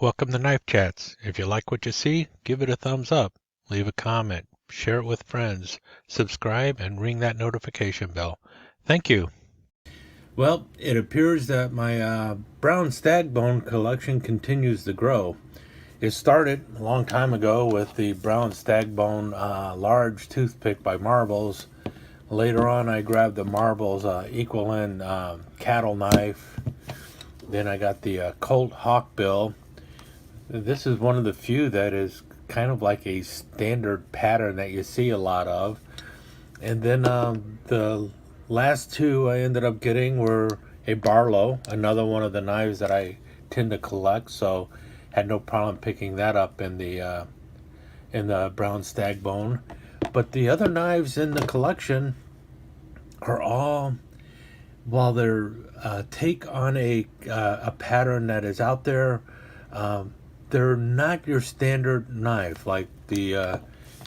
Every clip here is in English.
Welcome to Knife Chats. If you like what you see, give it a thumbs up, leave a comment, share it with friends, subscribe, and ring that notification bell. Thank you. Well, it appears that my Brown Stag Bone collection continues to grow. It started a long time ago with the Brown Stag Bone large toothpick by Marbles. Later on, I grabbed the Marbles Equalin cattle knife. Then I got the Colt Hawkbill. This is one of the few that is kind of like a standard pattern that you see a lot of. And then the last two I ended up getting were a Barlow, another one of the knives that I tend to collect, so had no problem picking that up in the Brown Stag Bone. But the other knives in the collection are all, while they're take on a pattern that is out there, they're not your standard knife. Like the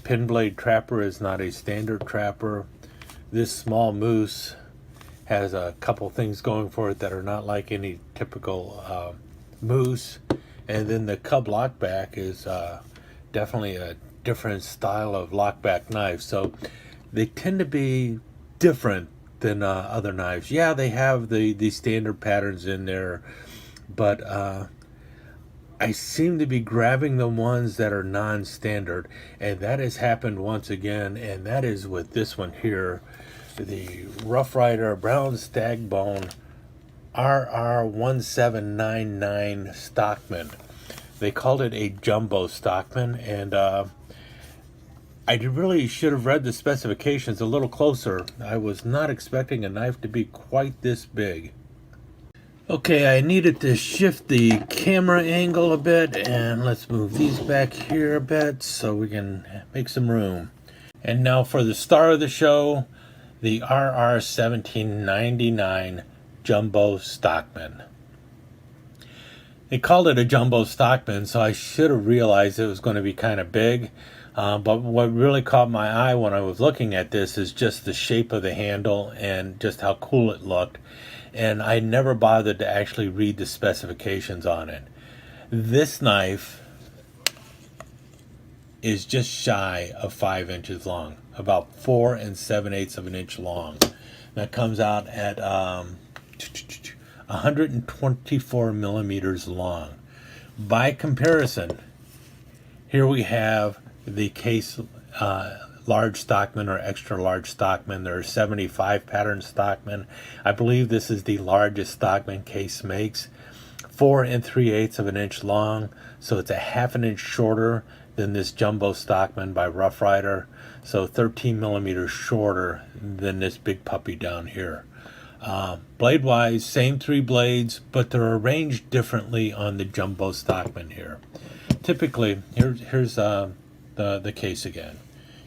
pin blade trapper is not a standard trapper. This small moose has a couple things going for it that are not like any typical moose. And then the cub lockback is definitely a different style of lockback knife. So they tend to be different than other knives. Yeah, they have the standard patterns in there, but I seem to be grabbing the ones that are non-standard, and that has happened once again, and that is with this one here, the Rough Ryder Brown Stag Bone RR1799 Stockman. They called it a Jumbo Stockman, and I really should have read the specifications a little closer. I was not expecting a knife to be quite this big. Okay, I needed to shift the camera angle a bit, and let's move these back here a bit so we can make some room. And now for the star of the show, the RR1799 Jumbo Stockman. They called it a Jumbo Stockman, so I should have realized it was going to be kind of big. But what really caught my eye when I was looking at this is just the shape of the handle and just how cool it looked. And I never bothered to actually read the specifications on it. This knife is just shy of 5 inches long, about 4 7/8 of an inch long. That comes out at 124 millimeters long. By comparison, here we have the case large Stockman or extra large Stockman. There are 75 pattern Stockman. I believe this is the largest Stockman case makes. 4 3/8 of an inch long, so it's a half an inch shorter than this Jumbo Stockman by Rough Ryder, so 13 millimeters shorter than this big puppy down here. Blade wise, same 3 blades, but they're arranged differently on the Jumbo Stockman here. Typically, here's the case again.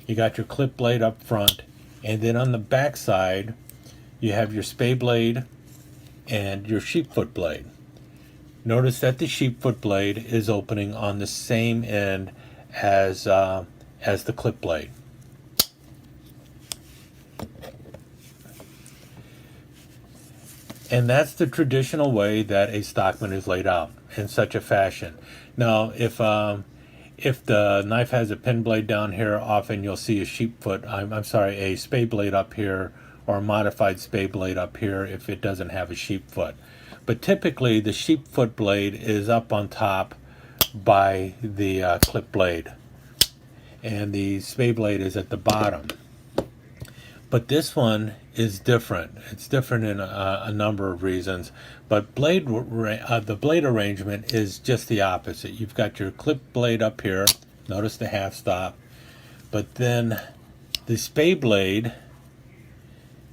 You got your clip blade up front, and then on the back side, you have your spay blade and your sheepfoot blade. Notice that the sheepfoot blade is opening on the same end as the clip blade. And that's the traditional way that a Stockman is laid out, in such a fashion. Now, if the knife has a pin blade down here, often you'll see a sheepfoot, a spay blade up here, or a modified spay blade up here if it doesn't have a sheepfoot. But typically the sheepfoot blade is up on top by the clip blade, and the spay blade is at the bottom. But this one is different. It's different in a number of reasons. But the blade arrangement is just the opposite. You've got your clip blade up here. Notice the half stop. But then the spay blade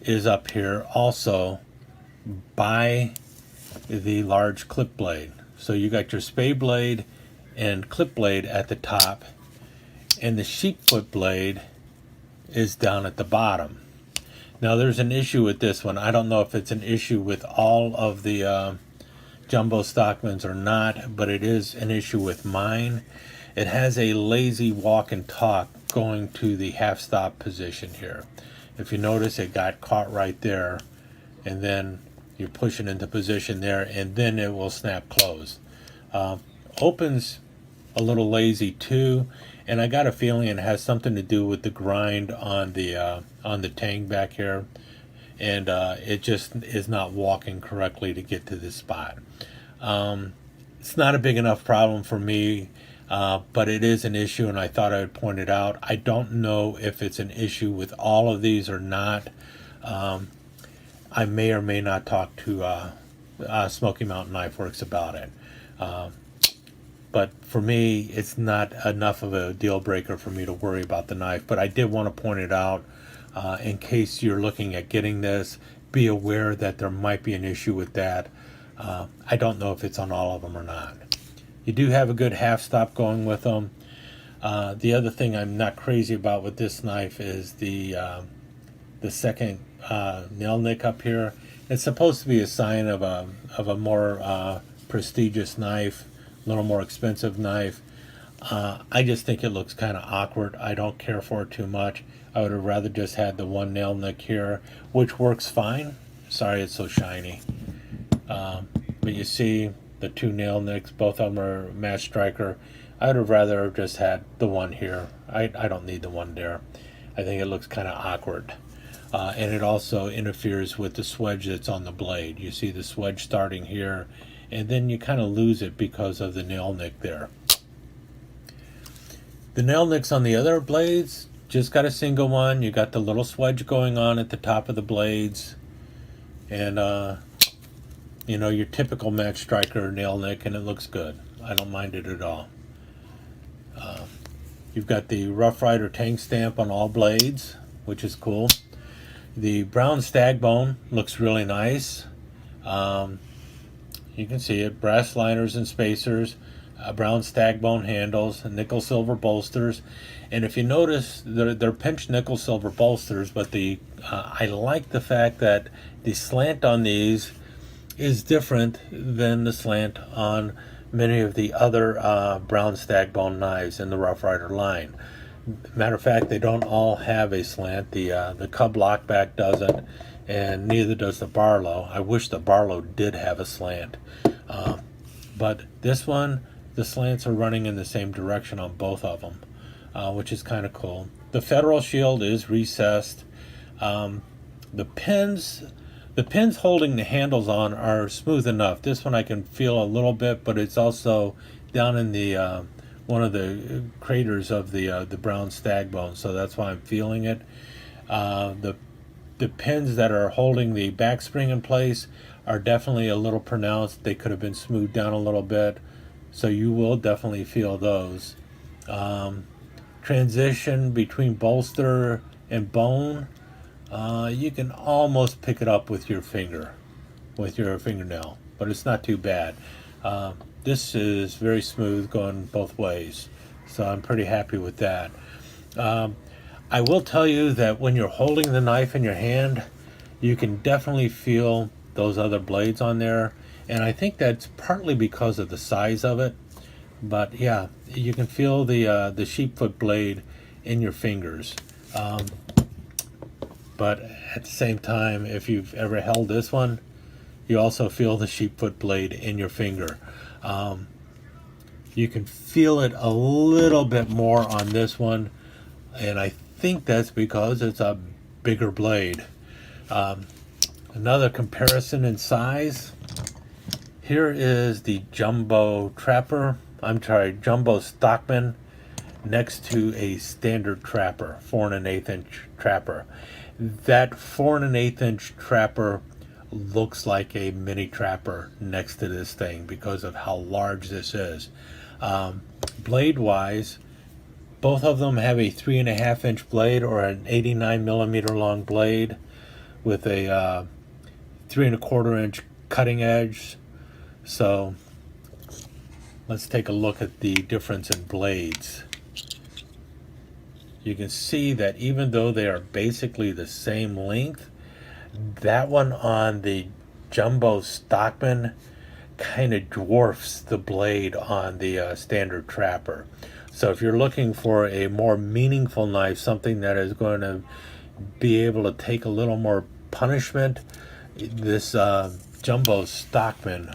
is up here also by the large clip blade. So you got your spay blade and clip blade at the top, and the sheepfoot blade is down at the bottom. Now there's an issue with this one. I don't know if it's an issue with all of the Jumbo Stockmans or not, but it is an issue with mine. It has a lazy walk and talk going to the half stop position here. If you notice, it got caught right there, and then you push it into position there, and then it will snap closed. opens a little lazy too, and I got a feeling it has something to do with the grind on the tang back here, and it just is not walking correctly to get to this spot. It's not a big enough problem for me, but it is an issue, and I thought I would point it out. I don't know if it's an issue with all of these or not. I may or may not talk to Smoky Mountain Knife Works about it. But for me, it's not enough of a deal breaker for me to worry about the knife. But I did want to point it out in case you're looking at getting this. Be aware that there might be an issue with that. I don't know if it's on all of them or not. You do have a good half stop going with them. The other thing I'm not crazy about with this knife is the second nail nick up here. It's supposed to be a sign of a more prestigious knife, a little more expensive knife. I just think it looks kind of awkward. I don't care for it too much. I would have rather just had the one nail nick here, which works fine. Sorry it's so shiny. But you see the two nail nicks, both of them are match striker. I would have rather just had the one here. I don't need the one there. I think it looks kind of awkward. And it also interferes with the swedge that's on the blade. You see the swedge starting here, and then you kind of lose it because of the nail nick there. The nail nicks on the other blades, just got a single one. You got the little swedge going on at the top of the blades, and you know, your typical match striker nail nick, and it looks good. I don't mind it at all. You've got the Rough Ryder tank stamp on all blades, which is cool. The Brown Stag Bone looks really nice. You can see it, brass liners and spacers, Brown Stag Bone handles, nickel silver bolsters, and if you notice, they're pinched nickel silver bolsters, but I like the fact that the slant on these is different than the slant on many of the other Brown Stag Bone knives in the Rough Ryder line. Matter of fact, they don't all have a slant. The Cub Lockback doesn't, and neither does the Barlow. I wish the Barlow did have a slant. But this one, the slants are running in the same direction on both of them, which is kind of cool. The Federal shield is recessed. The pins holding the handles on are smooth enough. This one I can feel a little bit, but it's also down in the one of the craters of the Brown Stag Bone, so that's why I'm feeling it. The pins that are holding the back spring in place are definitely a little pronounced. They could have been smoothed down a little bit, so you will definitely feel those. Transition between bolster and bone, you can almost pick it up with your finger, with your fingernail, but it's not too bad. This is very smooth going both ways, so I'm pretty happy with that. I will tell you that when you're holding the knife in your hand, you can definitely feel those other blades on there, and I think that's partly because of the size of it. But yeah, you can feel the sheepfoot blade in your fingers. But at the same time, if you've ever held this one, you also feel the sheepfoot blade in your finger. You can feel it a little bit more on this one, and I think that's because it's a bigger blade. Another comparison in size. Here is the Jumbo Stockman next to a standard trapper, 4 1/8 inch trapper. That 4 1/8 inch trapper looks like a mini trapper next to this thing because of how large this is. Blade wise, both of them have a 3.5 inch blade or an 89 millimeter long blade with a 3.25 inch cutting edge. So let's take a look at the difference in blades. You can see that even though they are basically the same length, that one on the Jumbo Stockman kind of dwarfs the blade on the standard trapper. So if you're looking for a more meaningful knife, something that is going to be able to take a little more punishment, this Jumbo Stockman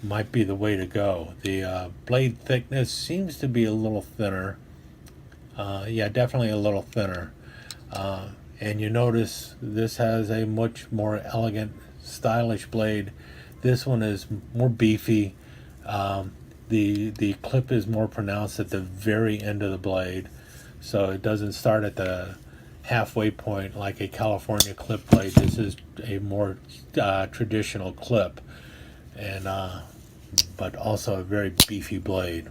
might be the way to go. The blade thickness seems to be a little thinner. Yeah, definitely a little thinner. And you notice this has a much more elegant, stylish blade. This one is more beefy. The clip is more pronounced at the very end of the blade, so it doesn't start at the halfway point like a California clip blade. This is a more traditional clip, and but also a very beefy blade.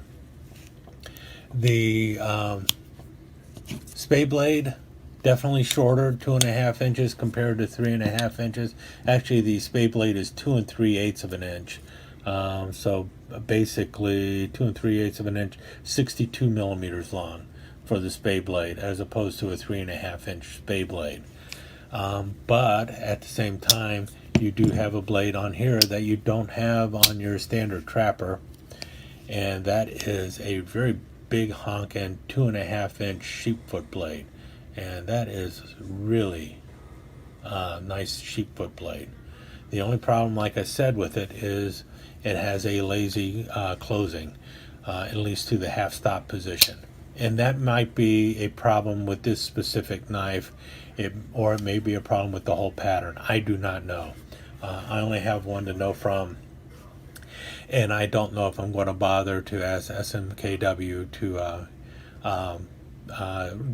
The spay blade, definitely shorter, 2.5 inches compared to 3.5 inches. Actually, the spay blade is 2 3/8 of an inch. So basically 2 3/8 of an inch, 62 millimeters long for the spay blade, as opposed to a 3.5 inch spay blade. But at the same time, you do have a blade on here that you don't have on your standard trapper, and that is a very big honking 2.5 inch sheepfoot blade, and that is really nice sheepfoot blade. The only problem, like I said, with it is it has a lazy closing, at least to the half stop position. And that might be a problem with this specific knife, or it may be a problem with the whole pattern. I do not know. I only have one to know from, and I don't know if I'm going to bother to ask SMKW to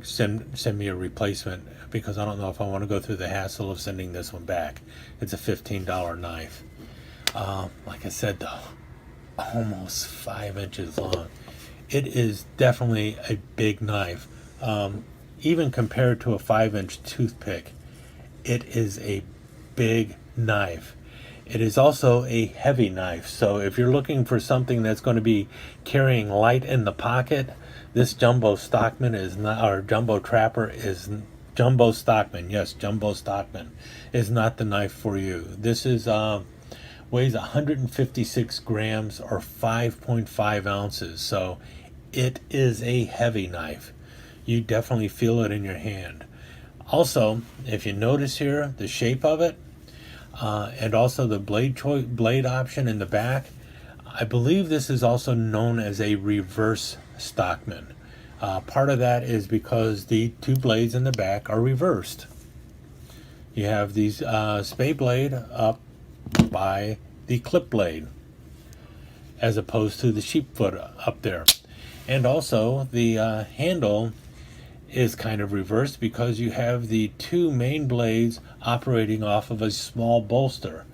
send me a replacement, because I don't know if I want to go through the hassle of sending this one back. It's a $15 knife. Like I said, though, almost 5 inches long. It is definitely a big knife. Even compared to a 5-inch toothpick, it is a big knife. It is also a heavy knife. So if you're looking for something that's going to be carrying light in the pocket, this Jumbo Stockman is not, or Jumbo Trapper is Jumbo Stockman. Yes, Jumbo Stockman is not the knife for you. This is weighs 156 grams or 5.5 ounces. So it is a heavy knife. You definitely feel it in your hand. Also, if you notice here, the shape of it, and also the blade option in the back, I believe this is also known as a reverse Stockman. Part of that is because the two blades in the back are reversed. You have these spay blade up by the clip blade, as opposed to the sheepfoot up there. And also the handle is kind of reversed because you have the two main blades operating off of a small bolster.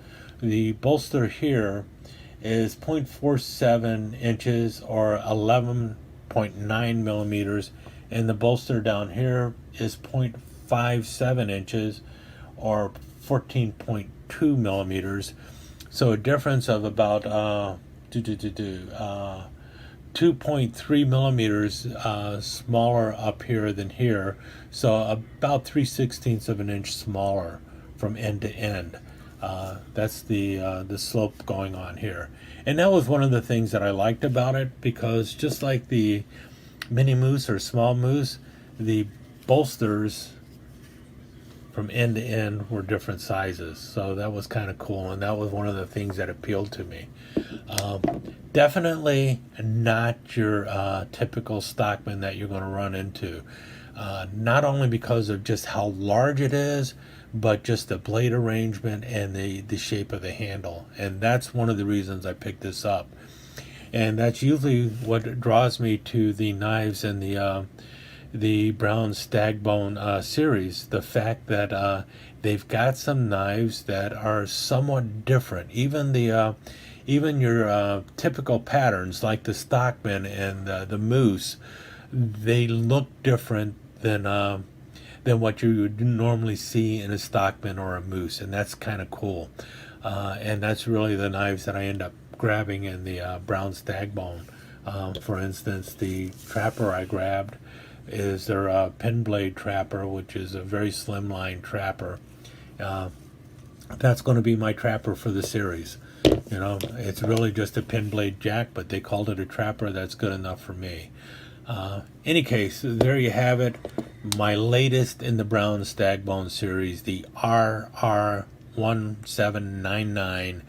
The bolster here is 0.47 inches or 11.9 millimeters, and the bolster down here is 0.57 inches or 14.2 millimeters. So a difference of about 2.3 millimeters smaller up here than here. So about 3/16 of an inch smaller from end to end. That's the slope going on here. And that was one of the things that I liked about it, because just like the mini moose or small moose, the bolsters from end to end were different sizes. So that was kind of cool, and that was one of the things that appealed to me. Definitely not your typical Stockman that you're going to run into. Not only because of just how large it is, but just the blade arrangement and the shape of the handle. And that's one of the reasons I picked this up. And that's usually what draws me to the knives in the Brown Stag Bone series. The fact that they've got some knives that are somewhat different. Even your typical patterns like the Stockman and the Moose, they look different than what you would normally see in a Stockman or a Moose, and that's kind of cool. And that's really the knives that I end up grabbing in the Brown Stag Bone. For instance, the trapper I grabbed is their pin blade trapper, which is a very slimline trapper. That's going to be my trapper for the series. You know, it's really just a pin blade jack, but they called it a trapper. That's good enough for me. Any case, there you have it. My latest in the Brown Stag Bone series, the RR1799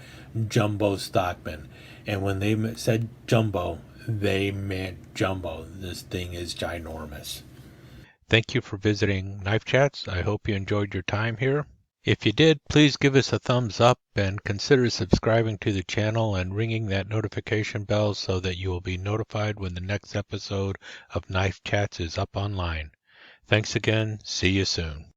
Jumbo Stockman. And when they said jumbo, they meant jumbo. This thing is ginormous. Thank you for visiting Knife Chats. I hope you enjoyed your time here. If you did, please give us a thumbs up and consider subscribing to the channel and ringing that notification bell so that you will be notified when the next episode of Knife Chats is up online. Thanks again. See you soon.